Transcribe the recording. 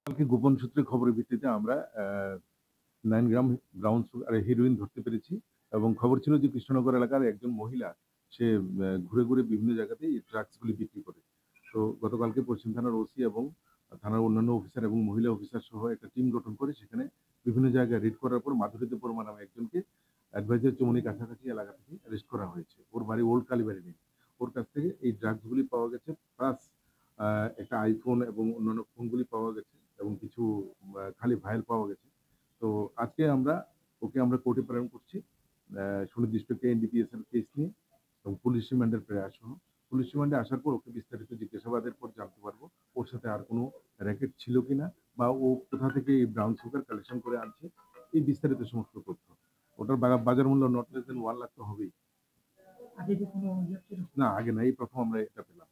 কালকে গোপন সূত্রে খবরের ভিত্তিতে আমরা 9 গ্রাম ব্রাউন সুগার হেরোইন ধরতে পেরেছি এবং খবর ছিল যে কৃষ্ণনগর এলাকার একজন মহিলা সে ঘুরে ঘুরে বিভিন্ন জায়গাতে এই ড্রাগসগুলি বিক্রি করে। তো গতকালকে পশ্চিম থানার ওসি এবং থানার অন্যান্য অফিসার এবং মহিলা অফিসার সহ একটা টিম গঠন করে সেখানে বিভিন্ন জায়গায় রেড করার পর মাধুরীতে বর্মা নামে একজনকে অ্যাডভাইজার চমনি কাছাকাছি এলাকা থেকে অ্যারেস্ট করা হয়েছে। ওর বাড়ি ওল্ড কালীবাড়ি নেই। ওর কাছ থেকে এই ড্রাগসগুলি পাওয়া গেছে, প্লাস একটা আইফোন এবং অন্যান্য ফোনগুলি পাওয়া গেছে এবং কিছু খালি ফাইল পাওয়া গেছে। তো আজকে ওকে আমরা কোর্টে প্রেরণ করছি সুনির্দিষ্ট এনডিপিএস এর কেস নিয়ে এবং পুলিশ রিমান্ডের প্রেয়ার সহ। পুলিশ রিমান্ডে আসার পর ওকে বিস্তারিত জিজ্ঞাসাবাদের পর জানতে পারবো ওর সাথে আর কোনো র্যাকেট ছিল কিনা বা ও কোথা থেকে এই ব্রাউন সুগার কালেকশন করে আনছে, এই বিস্তারিত সমস্ত তথ্য। ওটার বাজার মূল্য নট লেস দেন 1 লাখ তো হবেই। না, আগে না, এই প্রথম আমরা এটা পেলাম।